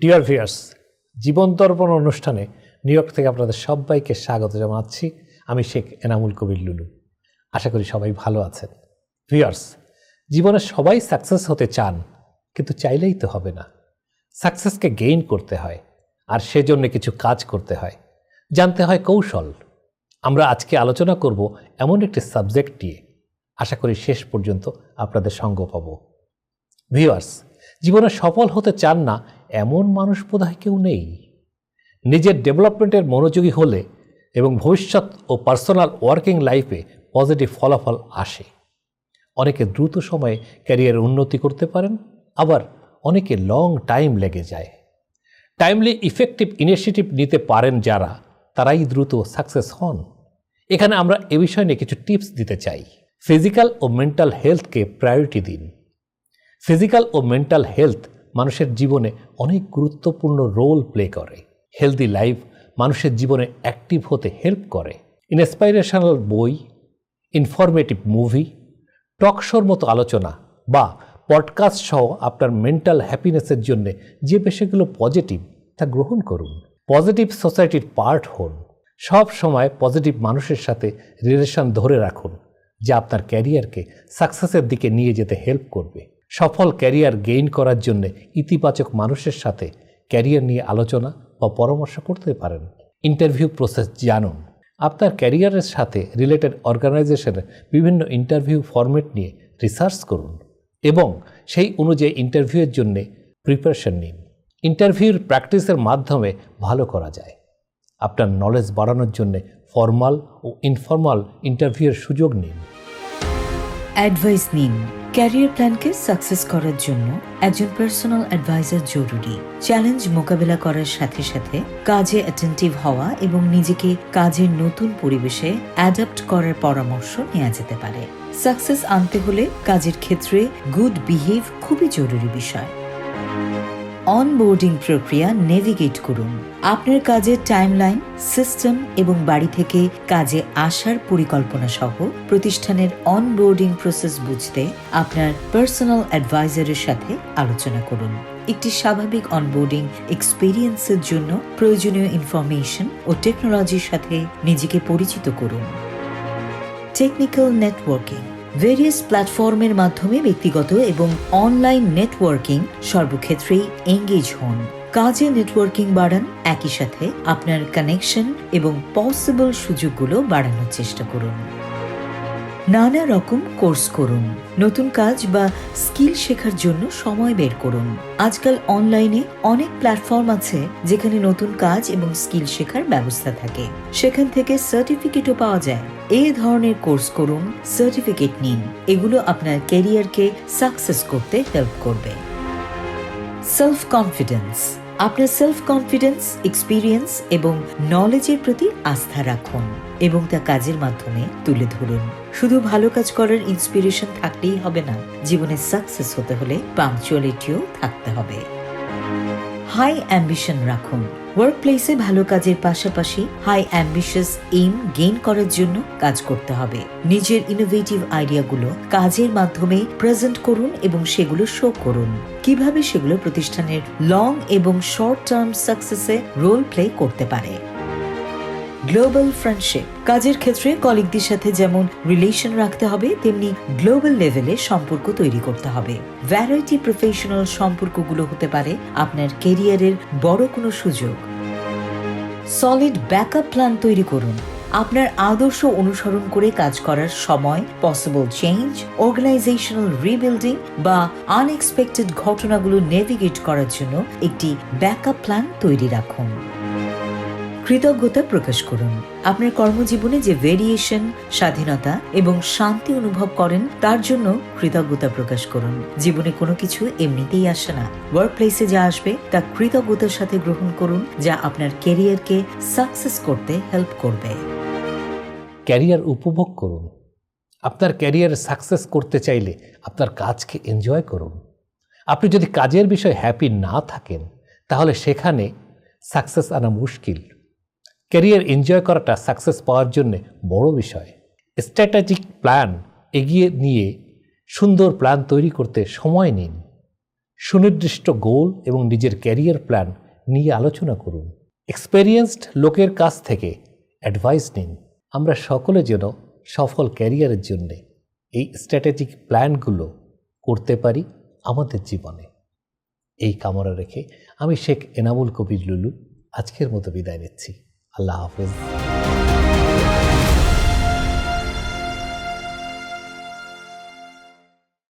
Dear viewers, জীবন দর্পণ অনুষ্ঠানে new York থেকে আপনাদের সবাইকে স্বাগত জানাচ্ছি। আমি শেখ এনামুল কবির লুলু। আশা করি সবাই ভালো আছেন। ভিউয়ার্স, জীবনে সবাই সাকসেস হতে চান, কিন্তু চাইলেই তো হবে না। সাকসেসকে গেইন করতে হয়, আর সেজন্য কিছু কাজ করতে হয়, জানতে হয় কৌশল। আমরা আজকে আলোচনা করব এমন একটি সাবজেক্ট নিয়ে। আশা করি শেষ পর্যন্ত আপনাদের সঙ্গ পাব। ভিউয়ার্স, জীবনে সফল হতে চান না এমন মানুষ বোধহয় কেউ নেই। নিজের ডেভেলপমেন্টের মনোযোগী হলে এবং ভবিষ্যৎ ও পার্সোনাল ওয়ার্কিং লাইফে পজিটিভ ফলাফল আসে। অনেকে দ্রুত সময়ে ক্যারিয়ার উন্নতি করতে পারেন, আবার অনেকে লং টাইম লেগে যায়। টাইমলি ইফেক্টিভ ইনিশিয়েটিভ নিতে পারেন যারা, তারাই দ্রুত সাকসেস হন। এখানে আমরা এ বিষয় নিয়ে কিছু টিপস দিতে চাই। ফিজিক্যাল ও মেন্টাল হেলথকে প্রায়োরিটি দিন। ফিজিক্যাল ও মেন্টাল হেলথ মানুষের জীবনে অনেক গুরুত্বপূর্ণ রোল প্লে করে। হেলদি লাইফ মানুষের জীবনে অ্যাক্টিভ হতে হেল্প করে। ইন্সপাইরেশনাল বই, ইনফরমেটিভ মুভি, টক শোর মতো আলোচনা বা পডকাস্ট সহ আপনার মেন্টাল হ্যাপিনেসের জন্য যে বিষয়গুলো পজিটিভ তা গ্রহণ করুন। পজিটিভ সোসাইটির পার্ট হন। সব সময় পজিটিভ মানুষের সাথে রিলেশন ধরে রাখুন, যা আপনার ক্যারিয়ারকে সাকসেসের দিকে নিয়ে যেতে হেল্প করবে। সফল ক্যারিয়ার গেইন করার জন্য ইতিবাচক মানুষের সাথে ক্যারিয়ার নিয়ে আলোচনা বা পরামর্শ করতে পারেন। ইন্টারভিউ প্রসেস জানুন। আপনার ক্যারিয়ারের সাথে রিলেটেড অর্গানাইজেশনের বিভিন্ন ইন্টারভিউ ফরম্যাট নিয়ে রিসার্চ করুন এবং সেই অনুযায়ী ইন্টারভিউয়ের জন্য প্রিপারেশন নিন। ইন্টারভিউর প্র্যাকটিসের মাধ্যমে ভালো করা যায়। আপনার নলেজ বাড়ানোর জন্য ফর্মাল ও ইনফর্মাল ইন্টারভিউয়ের সুযোগ নিন। অ্যাডভাইস নিন। ক্যারিয়ার প্ল্যানকে সাকসেস করার জন্য একজন পার্সোনাল অ্যাডভাইজার জরুরি। চ্যালেঞ্জ মোকাবেলা করার সাথে সাথে কাজে অ্যাটেন্টিভ হওয়া এবং নিজেকে কাজের নতুন পরিবেশে অ্যাডাপ্ট করার পরামর্শ নেওয়া যেতে পারে। সাকসেস আনতে হলে কাজের ক্ষেত্রে গুড বিহেভ খুবই জরুরি বিষয়। অনবোর্ডিং প্রক্রিয়া নেভিগেট করুন। আপনার কাজের টাইমলাইন, সিস্টেম এবং বাড়ি থেকে কাজে আসার পরিকল্পনা সহ প্রতিষ্ঠানের অনবোর্ডিং প্রসেস বুঝতে আপনার পার্সোনাল অ্যাডভাইজারের সাথে আলোচনা করুন। একটি স্বাভাবিক অনবোর্ডিং এক্সপেরিয়েন্সের জন্য প্রয়োজনীয় ইনফরমেশন ও টেকনোলজির সাথে নিজেকে পরিচিত করুন। Technical networking. ভেরিয়াস প্ল্যাটফর্মের মাধ্যমে ব্যক্তিগত এবং অনলাইন নেটওয়ার্কিং সর্বক্ষেত্রেই এঙ্গেজ হন। কাজে নেটওয়ার্কিং বাড়ান, একই সাথে আপনার কানেকশন এবং পসিবল সুযোগগুলো বাড়ানোর চেষ্টা করুন। নানা রকম কোর্স করুন। নতুন কাজ বা স্কিল শেখার জন্য সময় বের করুন। আজকাল অনলাইনে অনেক প্ল্যাটফর্ম আছে যেখানে নতুন কাজ এবং স্কিল শেখার ব্যবস্থা থাকে। সেখান থেকে সার্টিফিকেটও পাওয়া যায়। এই ধরনের কোর্স করুন, সার্টিফিকেট নিন। এগুলো আপনার ক্যারিয়ারকে সাকসেস করতে হেল্প করবে। Self confidence. আপনার সেলফ কনফিডেন্স, এক্সপিরিয়েন্স এবং নলেজের প্রতি আস্থা রাখুন এবং তা কাজের মাধ্যমে তুলে ধরুন। শুধু ভালো কাজ করার ইন্সপিরেশন থাকলেই হবে না, জীবনে সাকসেস হতে হলে পাংচুয়ালিটিও থাকতে হবে। হাই অ্যাম্বিশন রাখুন। ওয়ার্ক প্লেসে ভালো কাজের পাশাপাশি হাই অ্যাম্বিশাস এইম গেইন করার জন্য কাজ করতে হবে। নিজের ইনোভেটিভ আইডিয়াগুলো কাজের মাধ্যমে প্রেজেন্ট করুন এবং সেগুলো শো করুন। কিভাবে সেগুলো প্রতিষ্ঠানের লং এবং শর্ট টার্ম সাকসেসে রোল প্লে করতে পারে। Global friendship. কাজের ক্ষেত্রে কলিগদের সাথে যেমন রিলেশন রাখতে হবে, তেমনি গ্লোবাল লেভেলে সম্পর্ক তৈরি করতে হবে। ভ্যারাইটি প্রফেশনাল সম্পর্কগুলো হতে পারে আপনার ক্যারিয়ারের বড় কোনো সুযোগ। সলিড ব্যাকআপ প্ল্যান তৈরি করুন। আপনার আদর্শ অনুসরণ করে কাজ করার সময় পসিবল চেঞ্জ, অর্গানাইজেশনাল রিবিল্ডিং বা আনএক্সপেক্টেড ঘটনাগুলো নেভিগেট করার জন্য একটি ব্যাকআপ প্ল্যান তৈরি রাখুন। কৃতজ্ঞতা প্রকাশ করুন। আপনার কর্মজীবনে যে ভেরিয়েশন, স্বাধীনতা এবং শান্তি অনুভব করেন তার জন্য কৃতজ্ঞতা প্রকাশ করুন। জীবনে কোনো কিছু এমনিতেই আসে না। ওয়ার্ক প্লেসে যা আসবে তা কৃতজ্ঞতার সাথে গ্রহণ করুন, যা আপনার ক্যারিয়ারকে সাকসেস করতে হেল্প করবে। ক্যারিয়ার উপভোগ করুন। আপনার ক্যারিয়ারে সাকসেস করতে চাইলে আপনার কাজকে এনজয় করুন। আপনি যদি কাজের বিষয়ে হ্যাপি না থাকেন, তাহলে সেখানে সাকসেস আনা মুশকিল। ক্যারিয়ার এনজয় করাটা সাকসেস পাওয়ার জন্য বড় বিষয়। স্ট্র্যাটেজিক প্ল্যান এগিয়ে নিয়ে সুন্দর প্ল্যান তৈরি করতে সময় নিন। সুনির্দিষ্ট গোল এবং নিজের ক্যারিয়ার প্ল্যান নিয়ে আলোচনা করুন। এক্সপেরিয়েন্সড লোকের কাছ থেকে অ্যাডভাইস নিন। আমরা সকলে যেন সফল ক্যারিয়ারের জন্য এই স্ট্র্যাটেজিক প্ল্যানগুলো করতে পারি আমাদের জীবনে। এই কামনা রেখে আমি শেখ এনামুল কবির লুলু আজকের মতো বিদায় নিচ্ছি। আল্লাহ হাফেজ।